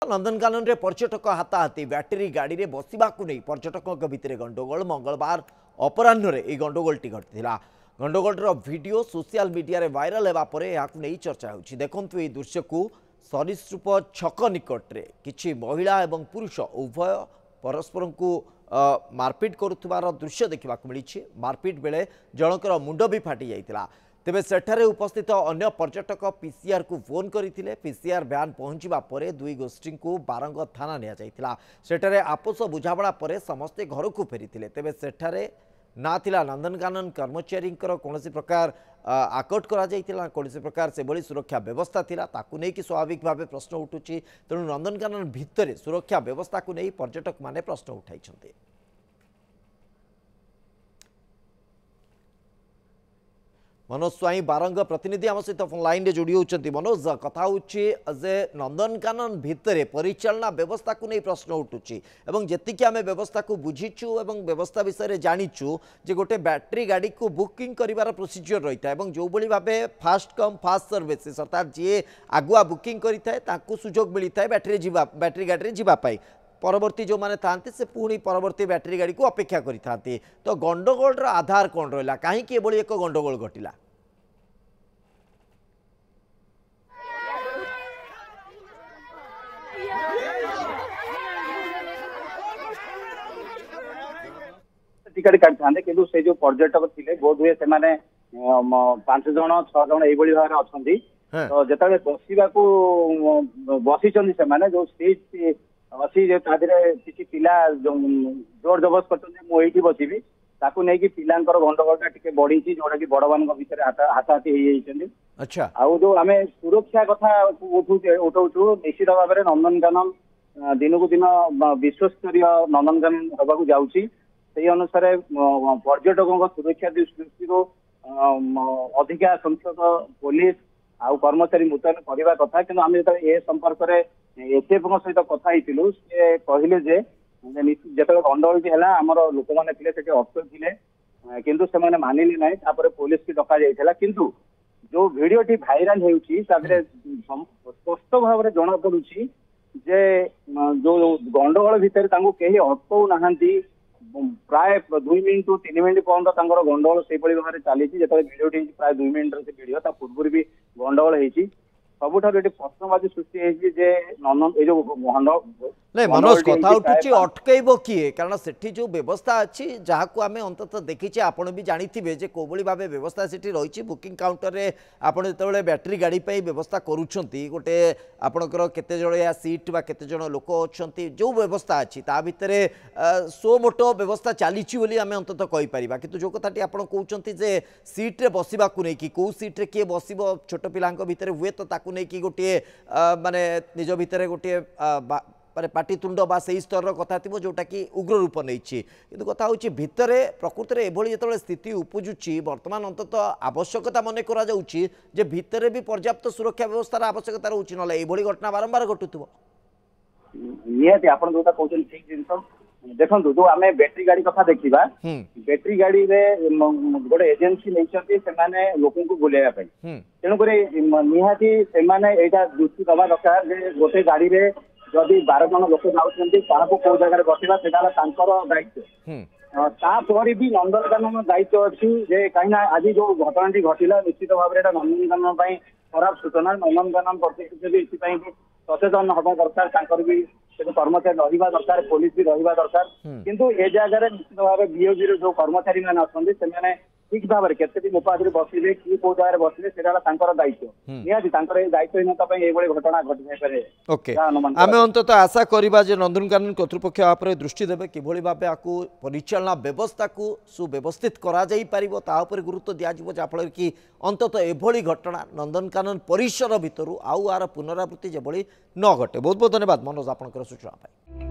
नंदनकानन रे पर्यटक हाथाहाती बैटेरी गाड़ी रे बसवाक नहीं पर्यटकों भितर गंडगोल मंगलवार अपराह्न ए गंडगोलटी घटिला। गंडगोलर वीडियो सोशल मीडिया रे वायरल होगा पर नहीं चर्चा होछि। देखंतु ए दृश्य को सरीसृप छक निकट रे किछि महिला एवं पुरुष उभय परस्पर को मारपीट करुवार दृश्य देखा मिली। मारपीट बेले जनकर मुंड भी फाटी जाइतिला। तेबे सेठारे उपस्थित अन्य पर्यटक पीसीआर को फोन करते। पीसीआर भ्यान पहुंचवा पर दुई गोष्ठी को बारंग थाना नि जाइतिला। सेठारे आपस बुझाबड़ा पर समस्ते घर को फेरी। तेबे सेठारे ना थिला नंदनकानन कर्मचारी कौन प्रकार आकट करा जाइतिला, कौन प्रकार से बड़ी सुरक्षा व्यवस्था थिला ताकू नहीं कि स्वाभाविक भाव प्रश्न उठुची। तेणु नंदनकानन भितर सुरक्षा व्यवस्था को नहीं पर्यटक माने प्रश्न उठाई। मनोज स्वाई बारंग प्रतिनिधि आम सहित फोन लाइन जोड़ी होती। मनोज कथा होचे नंदनकानन भितर परिचालना व्यवस्था को नहीं प्रश्न उठुची एवं जेतिकी आम व्यवस्था को बुझीचु एवं व्यवस्था विषय में जानीचु जे गोटे बैटेरी गाड़ी को बुकिंग करिवार प्रोसीजर रही है और जो भाई भाव फास्ट कम फास्ट सर्विस अर्थात जी आगुआ बुकिंग करें सुजोग मिलता है बैटेरी गाड़ी जावाई परवर्ती जो माने थांती से पुणी परवर्ती बैटेरी गाड़ी को अपेक्षा करी थांती। तो गंडगोल आधार कौन रहा कहीं एक गंडगोल घटिला? टिकट काटि किंतु से जो पर्यटक थे बोध हुए से 5 जन 6 जन यही भाव अच्छा। तो जिते बसी जो सीट अच्छी किसी पिला जोर जबरदस्त कर बसबी ताकू नहीं कि पिला गंडगोलटा टिके बढ़ी जोटा कि बड़ मान भितर हाथाहाथी हो। अच्छा आउ जो आम सुरक्षा कथा उठाऊ निश्चित भाव में नंदनकानन दिन को दिन विश्वस्तरीय नंदनकानन होगा जाऊँगी। से अनुसार पर्यटकों सुरक्षा दृष्टि अधिका संख्यक पुलिस आउ कर्मचारी मुतयन करने कथा। कि आम जो संपर्क में एसएफ सहित कथा सी कहले जो गंडगोल है आमर लोक मैंने अटक थे किंतु से मानिले ना पुलिस की डक जाइए। किंतु जो भिडियोटी भाइराल होती स्पष्ट भाव में जना पड़ी जे जो गंडगोल भितर कहीं अटकऊ ना प्राय 2 मिनिट 3 मिनिट पर्यटन गंडगोल से भाव में चली जो भिडियोटी प्राय 2 मिनिट से भिडियो पूर्व भी गंडगोल होती सबुठार ये प्रश्नवादी सृष्टि नहीं मनोज कथा उठुची अटकैब किए कारण सेठी जो व्यवस्था अच्छी जहाँ को आम अंततः देखीचे आपण भी जानी जे कोभली भाव व्यवस्था सेठी रही बुकिंग काउंटर रे आपण जो बैटेरी गाड़ी व्यवस्था करुँच गोटे आपणकर केते जण या सीट बा केते जण लोक अच्छा जो व्यवस्था अच्छी ता भितर सो मोटो व्यवस्था चली आम अंततः कहीपर। कि जो कथाटी आप कहते जे सीट्रे बसवा नहीं कि कौ सीट्रे किए बस छोट पिला भितर हुए तो ताकू नहीं कि गोटे माने निज भितर गोटे माने पाटितुंड बा से स्तर कथा थी जोटा कि उग्र रूप नहीं किंतु कथा होची भितरे प्रकृति में एभली जो स्थिति उपजुची वर्तमान अंततः आवश्यकता मन करा जाउची जे भितरे भी पर्याप्त सुरक्षा व्यवस्था आवश्यकता रोची ना एभली घटना बारंबार घटुथबो। निहाती आपण जोटा कहउछन ठीक जिंस देखंतु जो आमे बैटरी गाड़ी कथा देखिबा बैटरी गाड़ी रे गोटे एजेंसी नहीं से लोक को बुलेवा तेणुक निहाती से दृष्टि दबा दरकार जे गोटे गाड़ी रे जदि 12 जन लोक जाऊँगी कौ जगह बसवा से दायित्व तापर भी नंदनकानन दायित्व अच्छी कहीं आज जो घटनाटी घटला निश्चित भाव में नंदनकानन खराब सूचना। नंदनकानन प्रतिनिधि सचेतन हवा दरकार भी कर्मचारी रहा दरकार पुलिस भी रहा दरकार किंतु ए जगह निश्चित भाव बीओजी जो कर्मचारी मैंने आसते ठीक भाव में केते उपाधि बसवे कि कौ जगह बसवे से दायित्व निहाती दायित्वहीनता घटना घटी ओके आम अंततः आशा करवा नंदनकानन कर्तृपक्ष आप दृष्टि देवे किभली भाव आपको परिचालना व्यवस्था को सुव्यवस्थित करा जाई परिबो ता उपर गुरुत्व दियाजिवो जाफल कि अंततः एभली घटना नंदनकानन परिसर भितर आउ आर पुनरावृत्ति जेभली न घटे। बहुत बहुत धन्यवाद मनोज आपनकर सूचना पाई।